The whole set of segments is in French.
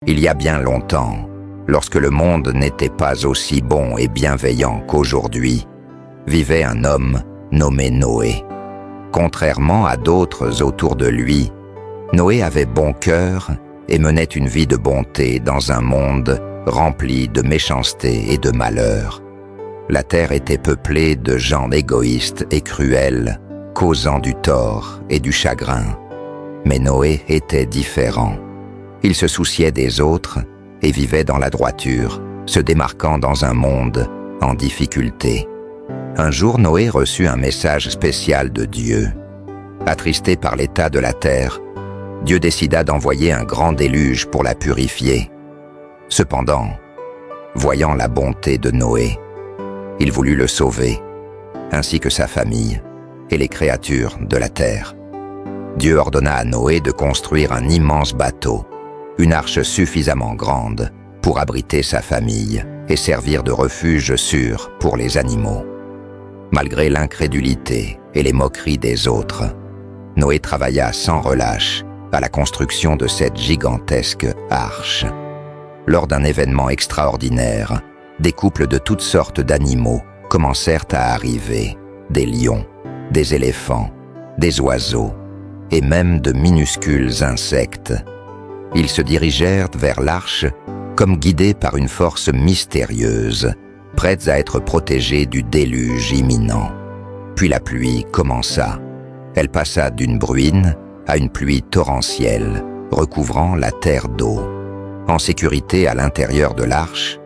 Il y a bien longtemps, lorsque le monde n'était pas aussi bon et bienveillant qu'aujourd'hui, vivait un homme nommé Noé. Contrairement à d'autres autour de lui, Noé avait bon cœur et menait une vie de bonté dans un monde rempli de méchanceté et de malheur. La terre était peuplée de gens égoïstes et cruels, causant du tort et du chagrin. Mais Noé était différent. Il se souciait des autres et vivait dans la droiture, se démarquant dans un monde en difficulté. Un jour, Noé reçut un message spécial de Dieu. Attristé par l'état de la terre, Dieu décida d'envoyer un grand déluge pour la purifier. Cependant, voyant la bonté de Noé, il voulut le sauver, ainsi que sa famille et les créatures de la terre. Dieu ordonna à Noé de construire un immense bateau, une arche suffisamment grande pour abriter sa famille et servir de refuge sûr pour les animaux. Malgré l'incrédulité et les moqueries des autres, Noé travailla sans relâche à la construction de cette gigantesque arche. Lors d'un événement extraordinaire, des couples de toutes sortes d'animaux commencèrent à arriver, des lions, des éléphants, des oiseaux et même de minuscules insectes. Ils se dirigèrent vers l'arche comme guidés par une force mystérieuse, prêtes à être protégés du déluge imminent. Puis la pluie commença. Elle passa d'une bruine à une pluie torrentielle, recouvrant la terre d'eau. En sécurité à l'intérieur de l'arche,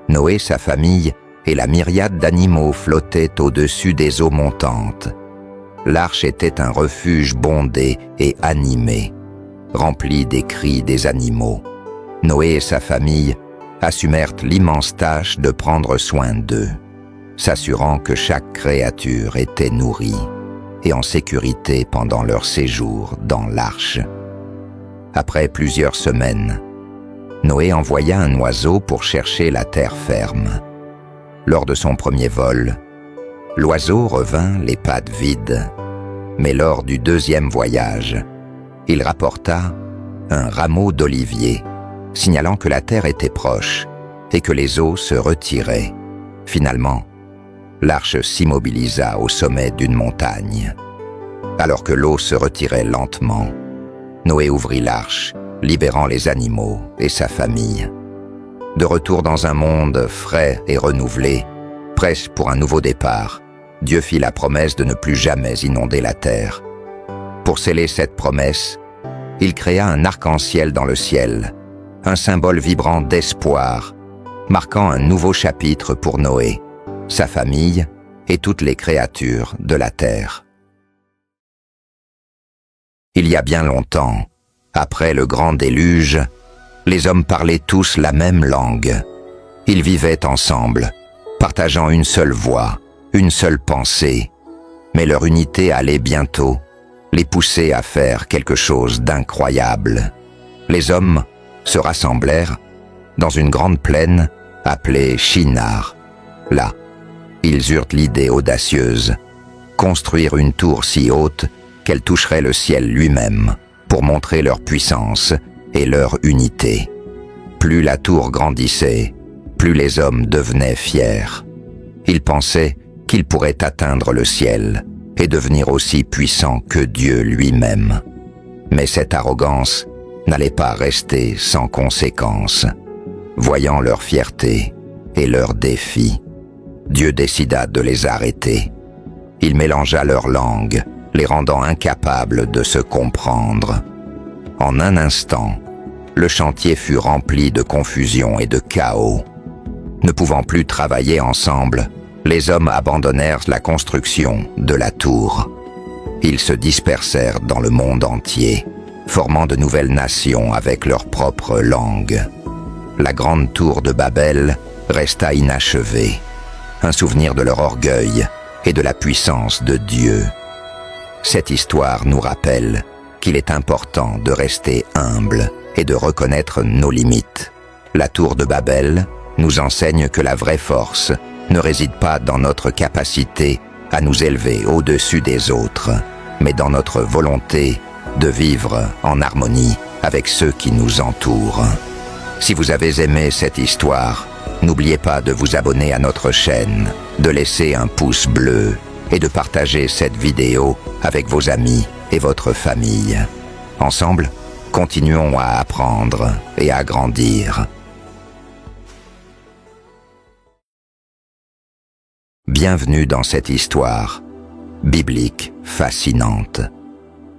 Noé, sa famille et la myriade d'animaux flottaient au-dessus des eaux montantes. L'arche était un refuge bondé et animé, rempli des cris des animaux. Noé et sa famille assumèrent l'immense tâche de prendre soin d'eux, s'assurant que chaque créature était nourrie et en sécurité pendant leur séjour dans l'arche. Après plusieurs semaines, Noé envoya un oiseau pour chercher la terre ferme. Lors de son premier vol, l'oiseau revint les pattes vides, mais lors du deuxième voyage, il rapporta un rameau d'olivier, signalant que la terre était proche et que les eaux se retiraient. Finalement, l'arche s'immobilisa au sommet d'une montagne. Alors que l'eau se retirait lentement, Noé ouvrit l'arche, libérant les animaux et sa famille. De retour dans un monde frais et renouvelé, prêt pour un nouveau départ, Dieu fit la promesse de ne plus jamais inonder la terre. Pour sceller cette promesse, il créa un arc-en-ciel dans le ciel, un symbole vibrant d'espoir, marquant un nouveau chapitre pour Noé, sa famille et toutes les créatures de la terre. Il y a bien longtemps, après le grand déluge, les hommes parlaient tous la même langue. Ils vivaient ensemble, partageant une seule voix, une seule pensée, mais leur unité allait bientôt les pousser à faire quelque chose d'incroyable. Les hommes se rassemblèrent dans une grande plaine appelée Shinar. Là, ils eurent l'idée audacieuse, construire une tour si haute qu'elle toucherait le ciel lui-même pour montrer leur puissance et leur unité. Plus la tour grandissait, plus les hommes devenaient fiers. Ils pensaient qu'ils pourraient atteindre le ciel et devenir aussi puissants que Dieu lui-même. Mais cette arrogance n'allait pas rester sans conséquences. Voyant leur fierté et leurs défis, Dieu décida de les arrêter. Il mélangea leurs langues, les rendant incapables de se comprendre. En un instant, le chantier fut rempli de confusion et de chaos. Ne pouvant plus travailler ensemble, les hommes abandonnèrent la construction de la tour. Ils se dispersèrent dans le monde entier, formant de nouvelles nations avec leur propre langue. La grande tour de Babel resta inachevée, un souvenir de leur orgueil et de la puissance de Dieu. Cette histoire nous rappelle qu'il est important de rester humble et de reconnaître nos limites. La tour de Babel nous enseigne que la vraie force ne réside pas dans notre capacité à nous élever au-dessus des autres, mais dans notre volonté de vivre en harmonie avec ceux qui nous entourent. Si vous avez aimé cette histoire, n'oubliez pas de vous abonner à notre chaîne, de laisser un pouce bleu et de partager cette vidéo avec vos amis et votre famille. Ensemble, continuons à apprendre et à grandir. Bienvenue dans cette histoire biblique fascinante.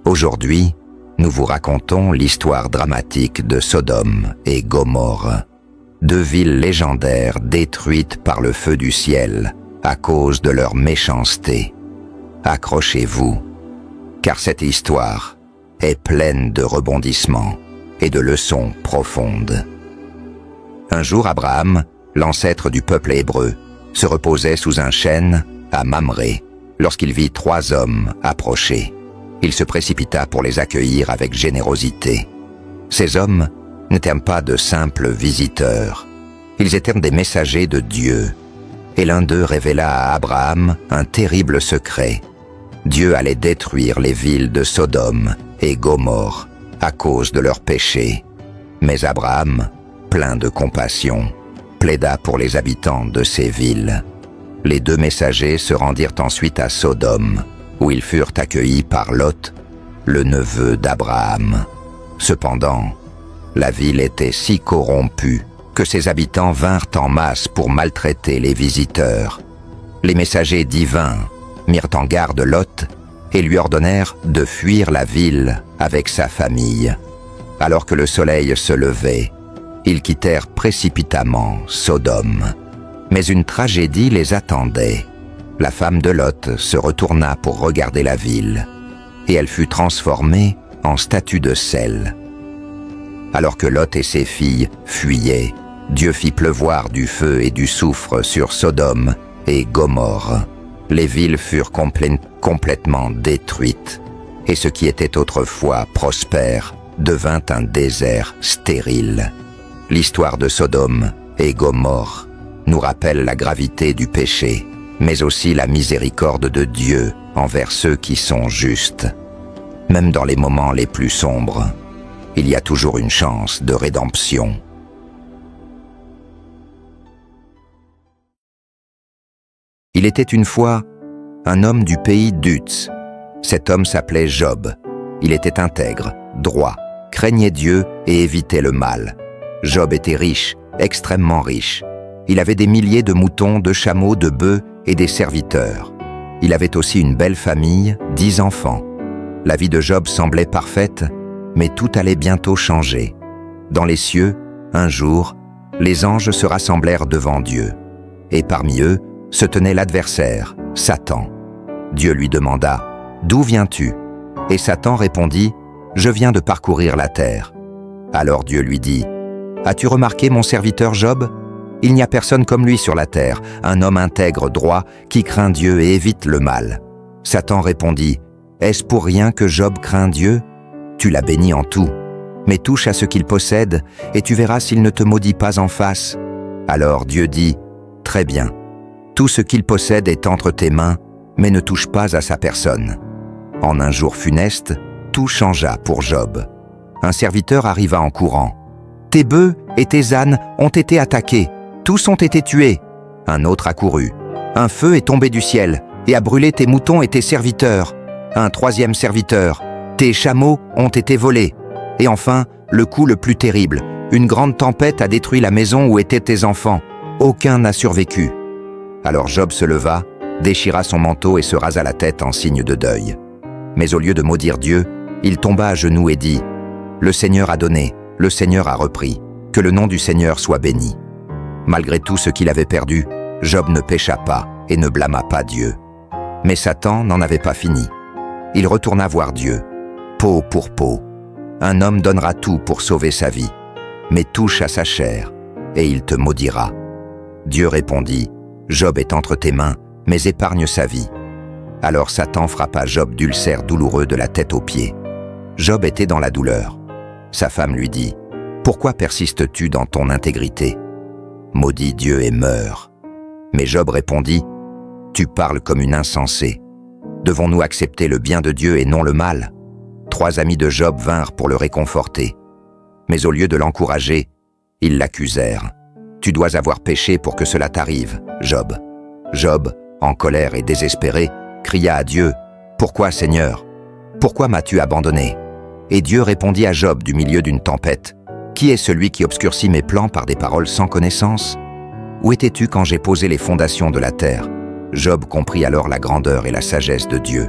Aujourd'hui, nous vous racontons l'histoire dramatique de Sodome et Gomorrhe, deux villes légendaires détruites par le feu du ciel à cause de leur méchanceté. Accrochez-vous, car cette histoire est pleine de rebondissements et de leçons profondes. Un jour, Abraham, l'ancêtre du peuple hébreu, se reposait sous un chêne à Mamré lorsqu'il vit 3 hommes approcher. Il se précipita pour les accueillir avec générosité. Ces hommes n'étaient pas de simples visiteurs. Ils étaient des messagers de Dieu. Et l'un d'eux révéla à Abraham un terrible secret. Dieu allait détruire les villes de Sodome et Gomorrhe à cause de leurs péchés. Mais Abraham, plein de compassion, plaida pour les habitants de ces villes. Les 2 messagers se rendirent ensuite à Sodome, où ils furent accueillis par Lot, le neveu d'Abraham. Cependant, la ville était si corrompue que ses habitants vinrent en masse pour maltraiter les visiteurs. Les messagers divins mirent en garde Lot et lui ordonnèrent de fuir la ville avec sa famille. Alors que le soleil se levait, ils quittèrent précipitamment Sodome. Mais une tragédie les attendait. La femme de Lot se retourna pour regarder la ville, et elle fut transformée en statue de sel. Alors que Lot et ses filles fuyaient, Dieu fit pleuvoir du feu et du soufre sur Sodome et Gomorrhe. Les villes furent complètement détruites, et ce qui était autrefois prospère devint un désert stérile. L'histoire de Sodome et Gomorrhe nous rappelle la gravité du péché, mais aussi la miséricorde de Dieu envers ceux qui sont justes. Même dans les moments les plus sombres, il y a toujours une chance de rédemption. Il était une fois un homme du pays d'Uz. Cet homme s'appelait Job. Il était intègre, droit, craignait Dieu et évitait le mal. Job était riche, extrêmement riche. Il avait des milliers de moutons, de chameaux, de bœufs et des serviteurs. Il avait aussi une belle famille, 10 enfants. La vie de Job semblait parfaite, mais tout allait bientôt changer. Dans les cieux, un jour, les anges se rassemblèrent devant Dieu. Et parmi eux, se tenait l'adversaire, Satan. Dieu lui demanda « D'où viens-tu » Et Satan répondit « Je viens de parcourir la terre. » Alors Dieu lui dit « As-tu remarqué mon serviteur Job ? Il n'y a personne comme lui sur la terre, un homme intègre, droit, qui craint Dieu et évite le mal. » Satan répondit « Est-ce pour rien que Job craint Dieu ? Tu l'as béni en tout, mais touche à ce qu'il possède, et tu verras s'il ne te maudit pas en face. » Alors Dieu dit « Très bien, tout ce qu'il possède est entre tes mains, mais ne touche pas à sa personne. » En un jour funeste, tout changea pour Job. Un serviteur arriva en courant. « Tes bœufs et tes ânes ont été attaqués, tous ont été tués. » Un autre accourut. « Un feu est tombé du ciel et a brûlé tes moutons et tes serviteurs. » Un 3e serviteur. « Tes chameaux ont été volés. » Et enfin, le coup le plus terrible. Une grande tempête a détruit la maison où étaient tes enfants. Aucun n'a survécu. Alors Job se leva, déchira son manteau et se rasa la tête en signe de deuil. Mais au lieu de maudire Dieu, il tomba à genoux et dit « Le Seigneur a donné, le Seigneur a repris, que le nom du Seigneur soit béni. » Malgré tout ce qu'il avait perdu, Job ne pécha pas et ne blâma pas Dieu. Mais Satan n'en avait pas fini. Il retourna voir Dieu. Peau pour peau. Un homme donnera tout pour sauver sa vie, mais touche à sa chair, et il te maudira. Dieu répondit, « Job est entre tes mains, mais épargne sa vie. » Alors Satan frappa Job d'ulcères douloureux de la tête aux pieds. Job était dans la douleur. Sa femme lui dit, « Pourquoi persistes-tu dans ton intégrité ? Maudis Dieu et meurs. » Mais Job répondit, « Tu parles comme une insensée. Devons-nous accepter le bien de Dieu et non le mal ?» 3 amis de Job vinrent pour le réconforter. Mais au lieu de l'encourager, Ils l'accusèrent. « Tu dois avoir péché pour que cela t'arrive, Job. » Job, en colère et désespéré, cria à Dieu, « Pourquoi, Seigneur? Pourquoi m'as-tu abandonné ?» Et Dieu répondit à Job du milieu d'une tempête, « Qui est celui qui obscurcit mes plans par des paroles sans connaissance? Où étais-tu quand j'ai posé les fondations de la terre ?» Job comprit alors la grandeur et la sagesse de Dieu.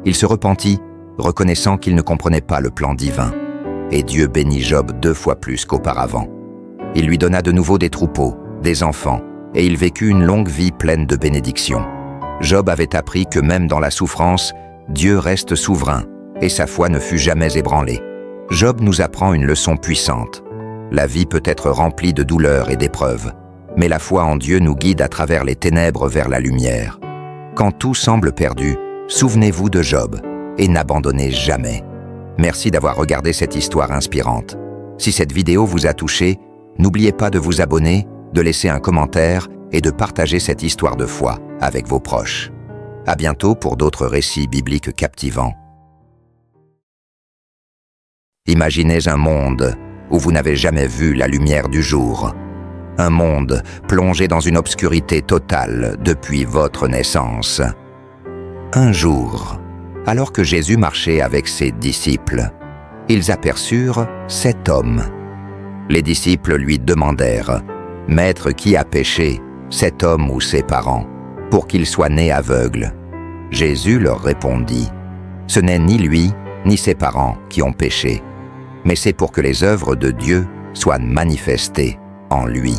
Il se repentit, reconnaissant qu'il ne comprenait pas le plan divin. Et Dieu bénit Job 2 fois plus qu'auparavant. Il lui donna de nouveau des troupeaux, des enfants, et il vécut une longue vie pleine de bénédictions. Job avait appris que même dans la souffrance, Dieu reste souverain, et sa foi ne fut jamais ébranlée. Job nous apprend une leçon puissante. La vie peut être remplie de douleurs et d'épreuves, mais la foi en Dieu nous guide à travers les ténèbres vers la lumière. Quand tout semble perdu, souvenez-vous de Job et n'abandonnez jamais. Merci d'avoir regardé cette histoire inspirante. Si cette vidéo vous a touché, n'oubliez pas de vous abonner, de laisser un commentaire et de partager cette histoire de foi avec vos proches. À bientôt pour d'autres récits bibliques captivants. Imaginez un monde où vous n'avez jamais vu la lumière du jour. Un monde plongé dans une obscurité totale depuis votre naissance. Un jour, alors que Jésus marchait avec ses disciples, ils aperçurent cet homme. Les disciples lui demandèrent, « Maître, qui a péché, cet homme ou ses parents, pour qu'il soit né aveugle ?» Jésus leur répondit, « Ce n'est ni lui, ni ses parents qui ont péché, mais c'est pour que les œuvres de Dieu soient manifestées en lui. »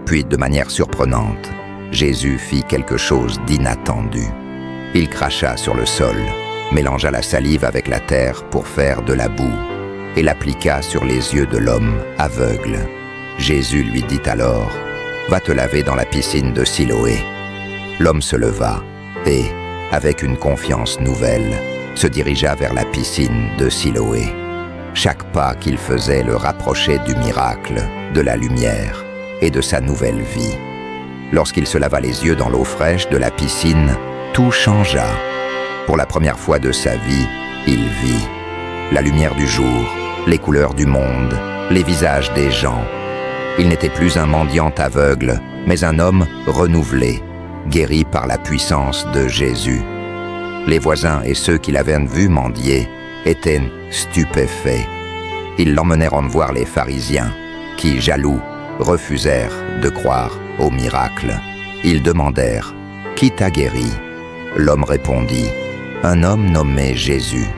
Puis, de manière surprenante, Jésus fit quelque chose d'inattendu. Il cracha sur le sol, mélangea la salive avec la terre pour faire de la boue, et l'appliqua sur les yeux de l'homme aveugle. Jésus lui dit alors, « Va te laver dans la piscine de Siloé. » L'homme se leva et, avec une confiance nouvelle, se dirigea vers la piscine de Siloé. Chaque pas qu'il faisait le rapprochait du miracle, de la lumière et de sa nouvelle vie. Lorsqu'il se lava les yeux dans l'eau fraîche de la piscine, tout changea. Pour la première fois de sa vie, il vit la lumière du jour, les couleurs du monde, les visages des gens. Il n'était plus un mendiant aveugle, mais un homme renouvelé, guéri par la puissance de Jésus. Les voisins et ceux qui l'avaient vu mendier étaient stupéfaits. Ils l'emmenèrent en voir les pharisiens, qui, jaloux, refusèrent de croire au miracle. Ils demandèrent, « Qui t'a guéri ?» L'homme répondit, « Un homme nommé Jésus. »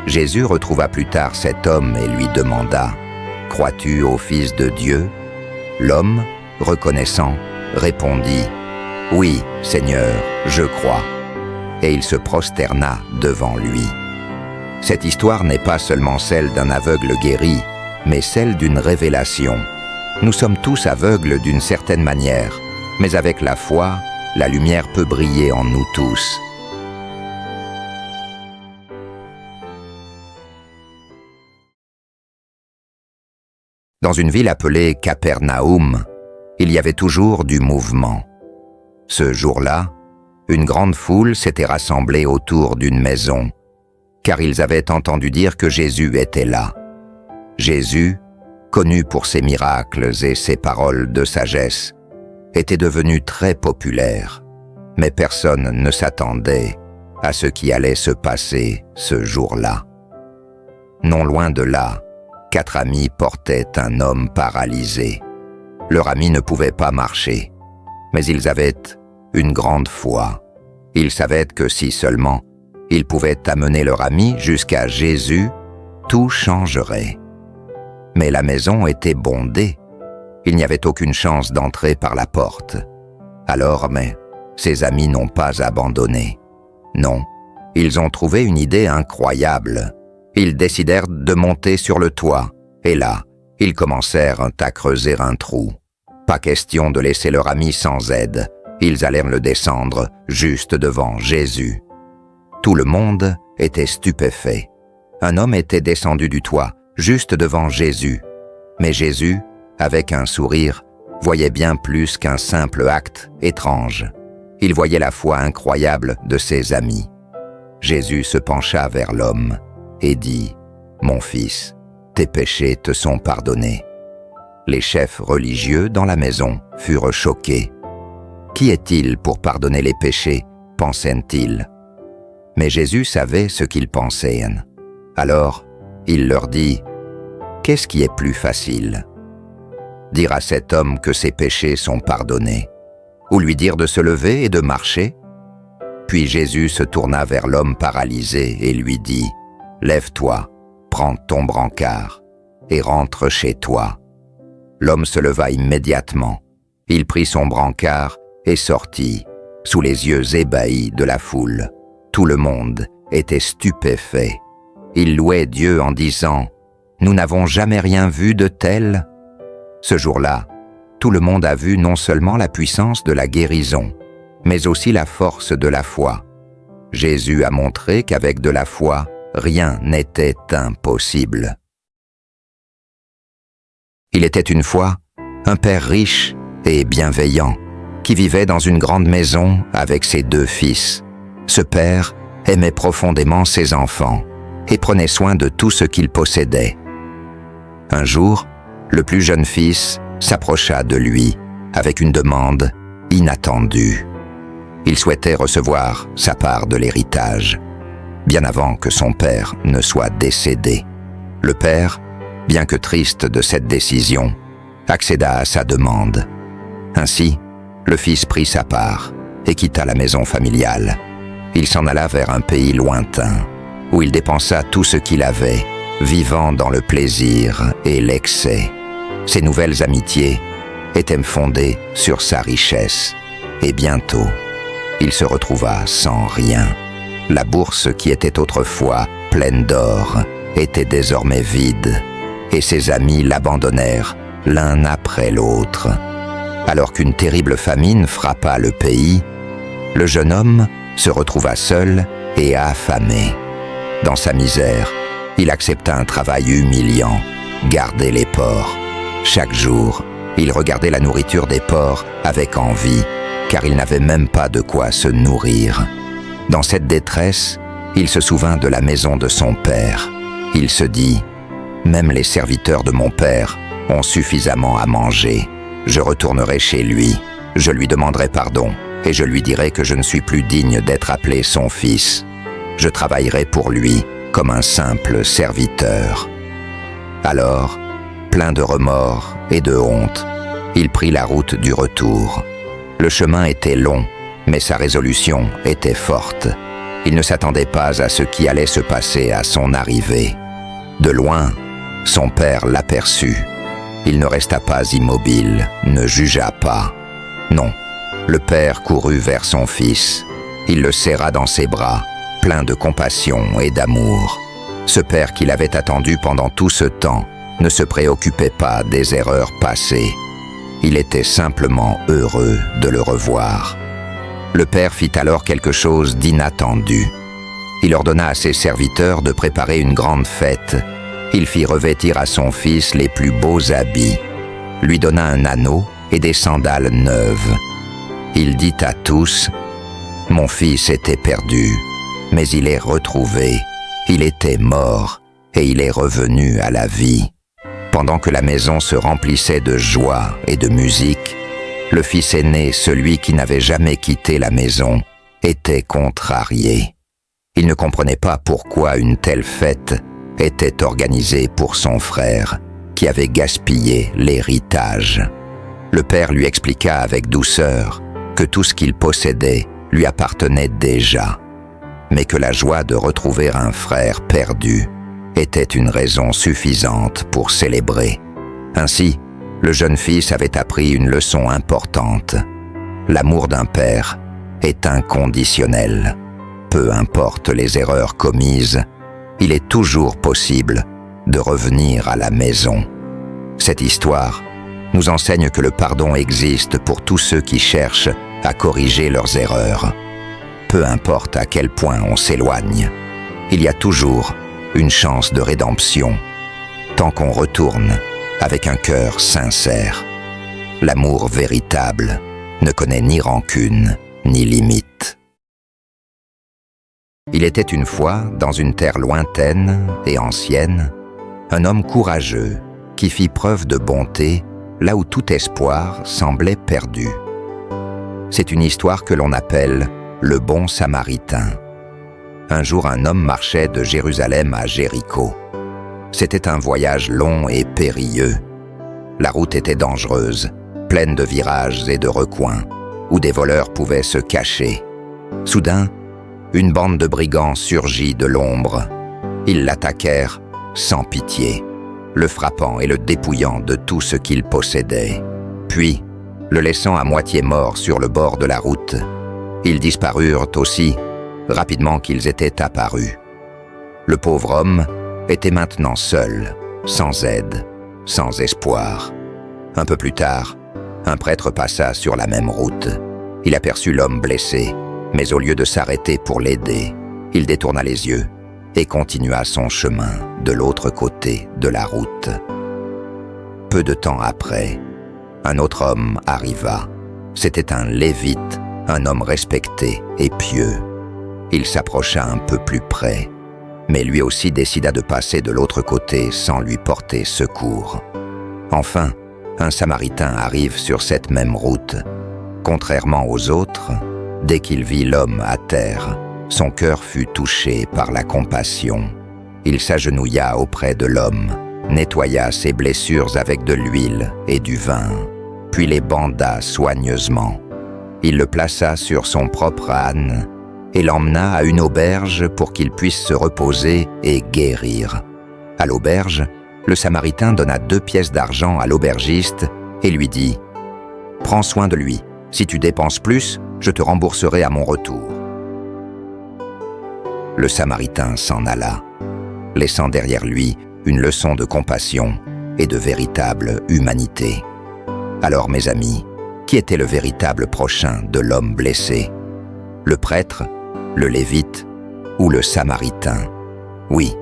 Jésus retrouva plus tard cet homme et lui demanda, « Crois-tu au Fils de Dieu ?» L'homme, reconnaissant, répondit, « Oui, Seigneur, je crois. » Et il se prosterna devant lui. Cette histoire n'est pas seulement celle d'un aveugle guéri, mais celle d'une révélation. Nous sommes tous aveugles d'une certaine manière, mais avec la foi, la lumière peut briller en nous tous. Dans une ville appelée Capernaum, il y avait toujours du mouvement. Ce jour-là, une grande foule s'était rassemblée autour d'une maison, car ils avaient entendu dire que Jésus était là. Jésus, connu pour ses miracles et ses paroles de sagesse, était devenu très populaire, mais personne ne s'attendait à ce qui allait se passer ce jour-là. Non loin de là, 4 amis portaient un homme paralysé. Leur ami ne pouvait pas marcher, mais ils avaient une grande foi. Ils savaient que si seulement ils pouvaient amener leur ami jusqu'à Jésus, tout changerait. Mais la maison était bondée. Il n'y avait aucune chance d'entrer par la porte. Alors, mais ces amis n'ont pas abandonné. Non, ils ont trouvé une idée incroyable. Ils décidèrent de monter sur le toit, et là, ils commencèrent à creuser un trou. Pas question de laisser leur ami sans aide. Ils allèrent le descendre juste devant Jésus. Tout le monde était stupéfait. Un homme était descendu du toit, juste devant Jésus. Mais Jésus, avec un sourire, voyait bien plus qu'un simple acte étrange. Il voyait la foi incroyable de ses amis. Jésus se pencha vers l'homme et dit, « Mon fils, tes péchés te sont pardonnés. » Les chefs religieux dans la maison furent choqués. « Qui est-il pour pardonner les péchés ?» pensaient-ils. Mais Jésus savait ce qu'ils pensaient. Alors, il leur dit « Qu'est-ce qui est plus facile ? Dire à cet homme que ses péchés sont pardonnés, ou lui dire de se lever et de marcher ?» Puis Jésus se tourna vers l'homme paralysé et lui dit « Lève-toi, prends ton brancard et rentre chez toi. » L'homme se leva immédiatement. Il prit son brancard et sortit, sous les yeux ébahis de la foule. Tout le monde était stupéfait. Il louait Dieu en disant « Nous n'avons jamais rien vu de tel. » Ce jour-là, tout le monde a vu non seulement la puissance de la guérison, mais aussi la force de la foi. Jésus a montré qu'avec de la foi, rien n'était impossible. Il était une fois un père riche et bienveillant qui vivait dans une grande maison avec ses 2 fils. Ce père aimait profondément ses enfants et prenait soin de tout ce qu'il possédait. Un jour, le plus jeune fils s'approcha de lui avec une demande inattendue. Il souhaitait recevoir sa part de l'héritage, bien avant que son père ne soit décédé. Le père, bien que triste de cette décision, accéda à sa demande. Ainsi, le fils prit sa part et quitta la maison familiale. Il s'en alla vers un pays lointain, où il dépensa tout ce qu'il avait, vivant dans le plaisir et l'excès. Ses nouvelles amitiés étaient fondées sur sa richesse, et bientôt, il se retrouva sans rien. La bourse qui était autrefois pleine d'or était désormais vide, et ses amis l'abandonnèrent l'un après l'autre. Alors qu'une terrible famine frappa le pays, le jeune homme se retrouva seul et affamé. Dans sa misère, il accepta un travail humiliant, garder les porcs. Chaque jour, il regardait la nourriture des porcs avec envie, car il n'avait même pas de quoi se nourrir. Dans cette détresse, il se souvint de la maison de son père. Il se dit « Même les serviteurs de mon père ont suffisamment à manger. Je retournerai chez lui, je lui demanderai pardon et je lui dirai que je ne suis plus digne d'être appelé son fils. Je travaillerai pour lui comme un simple serviteur. » Alors, plein de remords et de honte, il prit la route du retour. Le chemin était long, mais sa résolution était forte. Il ne s'attendait pas à ce qui allait se passer à son arrivée. De loin, son père l'aperçut. Il ne resta pas immobile, ne jugea pas. Non, le père courut vers son fils. Il le serra dans ses bras, plein de compassion et d'amour. Ce père qu'il avait attendu pendant tout ce temps ne se préoccupait pas des erreurs passées. Il était simplement heureux de le revoir. Le père fit alors quelque chose d'inattendu. Il ordonna à ses serviteurs de préparer une grande fête. Il fit revêtir à son fils les plus beaux habits, lui donna un anneau et des sandales neuves. Il dit à tous « Mon fils était perdu, mais il est retrouvé. Il était mort et il est revenu à la vie. » Pendant que la maison se remplissait de joie et de musique, le fils aîné, celui qui n'avait jamais quitté la maison, était contrarié. Il ne comprenait pas pourquoi une telle fête était organisée pour son frère, qui avait gaspillé l'héritage. Le père lui expliqua avec douceur que tout ce qu'il possédait lui appartenait déjà, mais que la joie de retrouver un frère perdu était une raison suffisante pour célébrer. Ainsi, le jeune fils avait appris une leçon importante. L'amour d'un père est inconditionnel. Peu importe les erreurs commises, il est toujours possible de revenir à la maison. Cette histoire nous enseigne que le pardon existe pour tous ceux qui cherchent à corriger leurs erreurs. Peu importe à quel point on s'éloigne, il y a toujours une chance de rédemption, tant qu'on retourne avec un cœur sincère. L'amour véritable ne connaît ni rancune, ni limite. Il était une fois, dans une terre lointaine et ancienne, un homme courageux qui fit preuve de bonté là où tout espoir semblait perdu. C'est une histoire que l'on appelle le bon Samaritain. Un jour, un homme marchait de Jérusalem à Jéricho. C'était un voyage long et périlleux. La route était dangereuse, pleine de virages et de recoins, où des voleurs pouvaient se cacher. Soudain, une bande de brigands surgit de l'ombre. Ils l'attaquèrent sans pitié, le frappant et le dépouillant de tout ce qu'il possédait. Puis, le laissant à moitié mort sur le bord de la route, ils disparurent aussi rapidement qu'ils étaient apparus. Le pauvre homme était maintenant seul, sans aide, sans espoir. Un peu plus tard, un prêtre passa sur la même route. Il aperçut l'homme blessé, mais au lieu de s'arrêter pour l'aider, il détourna les yeux et continua son chemin de l'autre côté de la route. Peu de temps après, un autre homme arriva. C'était un lévite, un homme respecté et pieux. Il s'approcha un peu plus près, mais lui aussi décida de passer de l'autre côté sans lui porter secours. Enfin, un Samaritain arrive sur cette même route. Contrairement aux autres, dès qu'il vit l'homme à terre, son cœur fut touché par la compassion. Il s'agenouilla auprès de l'homme, nettoya ses blessures avec de l'huile et du vin, puis les banda soigneusement. Il le plaça sur son propre âne et l'emmena à une auberge pour qu'il puisse se reposer et guérir. À l'auberge, le Samaritain donna 2 pièces d'argent à l'aubergiste et lui dit « Prends soin de lui. Si tu dépenses plus, je te rembourserai à mon retour. » Le Samaritain s'en alla, laissant derrière lui une leçon de compassion et de véritable humanité. Alors, mes amis, qui était le véritable prochain de l'homme blessé? Le prêtre, le lévite ou le Samaritain? Oui,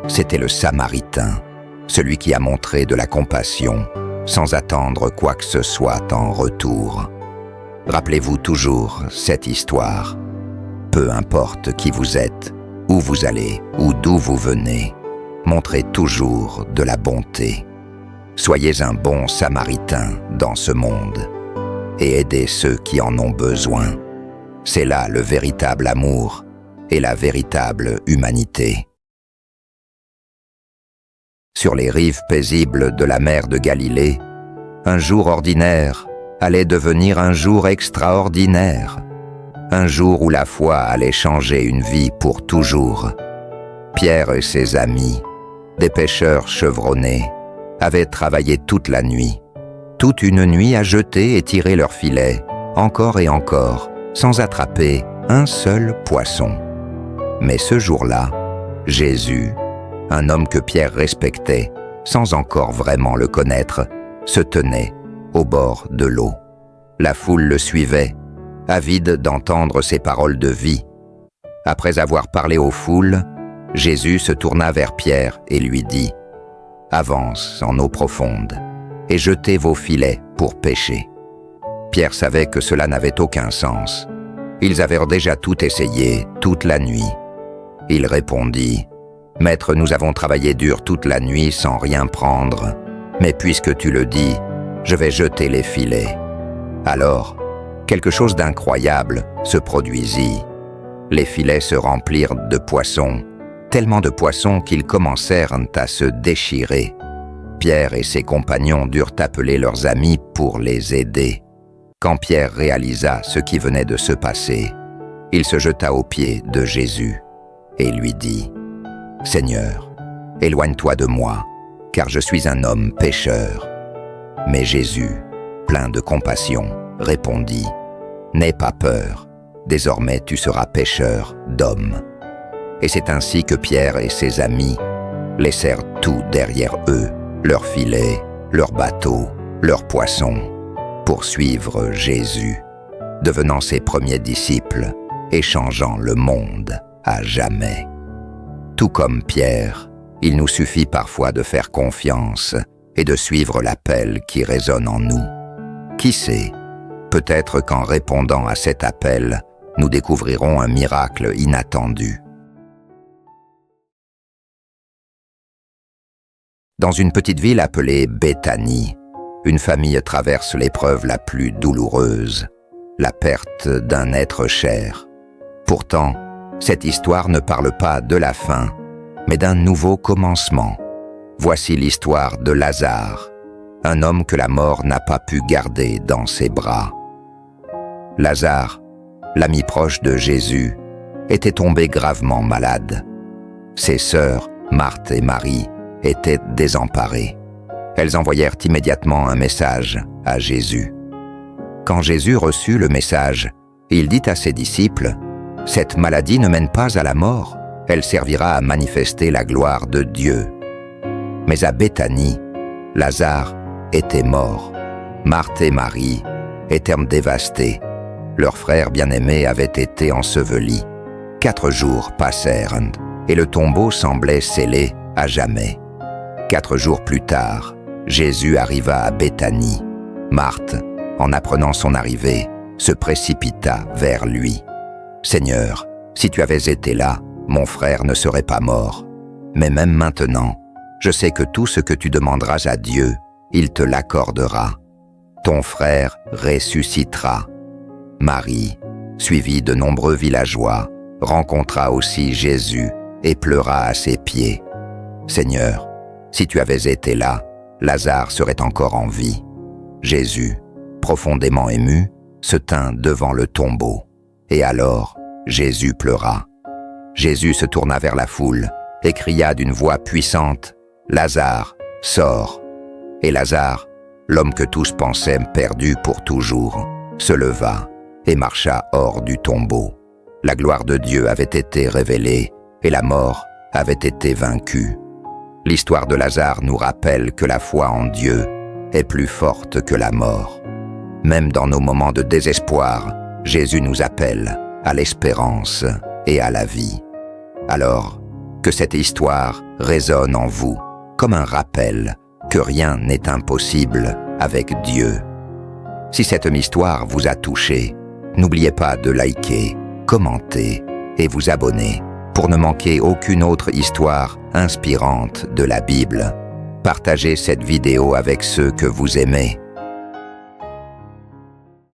c'était le Samaritain, celui qui a montré de la compassion sans attendre quoi que ce soit en retour. Rappelez-vous toujours cette histoire. Peu importe qui vous êtes, où vous allez ou d'où vous venez, montrez toujours de la bonté. Soyez un bon Samaritain dans ce monde et aidez ceux qui en ont besoin. C'est là le véritable amour et la véritable humanité. Sur les rives paisibles de la mer de Galilée, un jour ordinaire allait devenir un jour extraordinaire, un jour où la foi allait changer une vie pour toujours. Pierre et ses amis, des pêcheurs chevronnés, avaient travaillé toute la nuit, toute une nuit à jeter et tirer leurs filets, encore et encore, sans attraper un seul poisson. Mais ce jour-là, Jésus, un homme que Pierre respectait, sans encore vraiment le connaître, se tenait au bord de l'eau. La foule le suivait, avide d'entendre ses paroles de vie. Après avoir parlé aux foules, Jésus se tourna vers Pierre et lui dit « Avance en eau profonde et jetez vos filets pour pêcher. » Pierre savait que cela n'avait aucun sens. Ils avaient déjà tout essayé, toute la nuit. Il répondit « Maître, nous avons travaillé dur toute la nuit sans rien prendre, mais puisque tu le dis, je vais jeter les filets. » Alors, quelque chose d'incroyable se produisit. Les filets se remplirent de poissons, tellement de poissons qu'ils commencèrent à se déchirer. Pierre et ses compagnons durent appeler leurs amis pour les aider. Quand Pierre réalisa ce qui venait de se passer, il se jeta aux pieds de Jésus et lui dit « Seigneur, éloigne-toi de moi, car je suis un homme pécheur. » Mais Jésus, plein de compassion, répondit « N'aie pas peur, désormais tu seras pêcheur d'hommes. » Et c'est ainsi que Pierre et ses amis laissèrent tout derrière eux, leurs filets, leurs bateaux, leurs poissons, pour suivre Jésus, devenant ses premiers disciples et changeant le monde à jamais. Tout comme Pierre, il nous suffit parfois de faire confiance et de suivre l'appel qui résonne en nous. Qui sait, peut-être qu'en répondant à cet appel, nous découvrirons un miracle inattendu. Dans une petite ville appelée Béthanie, une famille traverse l'épreuve la plus douloureuse, la perte d'un être cher. Pourtant, cette histoire ne parle pas de la fin, mais d'un nouveau commencement. Voici l'histoire de Lazare, un homme que la mort n'a pas pu garder dans ses bras. Lazare, l'ami proche de Jésus, était tombé gravement malade. Ses sœurs, Marthe et Marie, étaient désemparées. Elles envoyèrent immédiatement un message à Jésus. Quand Jésus reçut le message, il dit à ses disciples « Cette maladie ne mène pas à la mort, elle servira à manifester la gloire de Dieu. » Mais à Béthanie, Lazare était mort. Marthe et Marie étaient dévastées. Leur frère bien-aimé avait été enseveli. 4 jours passèrent et le tombeau semblait scellé à jamais. 4 jours plus tard, Jésus arriva à Béthanie. Marthe, en apprenant son arrivée, se précipita vers lui. « Seigneur, si tu avais été là, mon frère ne serait pas mort. Mais même maintenant, je sais que tout ce que tu demanderas à Dieu, il te l'accordera. Ton frère ressuscitera. » Marie, suivie de nombreux villageois, rencontra aussi Jésus et pleura à ses pieds. « Seigneur, si tu avais été là, Lazare serait encore en vie. » Jésus, profondément ému, se tint devant le tombeau. Et alors, Jésus pleura. Jésus se tourna vers la foule et cria d'une voix puissante « Lazare, sors !» Et Lazare, l'homme que tous pensaient perdu pour toujours, se leva et marcha hors du tombeau. La gloire de Dieu avait été révélée et la mort avait été vaincue. L'histoire de Lazare nous rappelle que la foi en Dieu est plus forte que la mort. Même dans nos moments de désespoir, Jésus nous appelle à l'espérance et à la vie. Alors, que cette histoire résonne en vous comme un rappel que rien n'est impossible avec Dieu. Si cette histoire vous a touché, n'oubliez pas de liker, commenter et vous abonner pour ne manquer aucune autre histoire inspirante de la Bible. Partagez cette vidéo avec ceux que vous aimez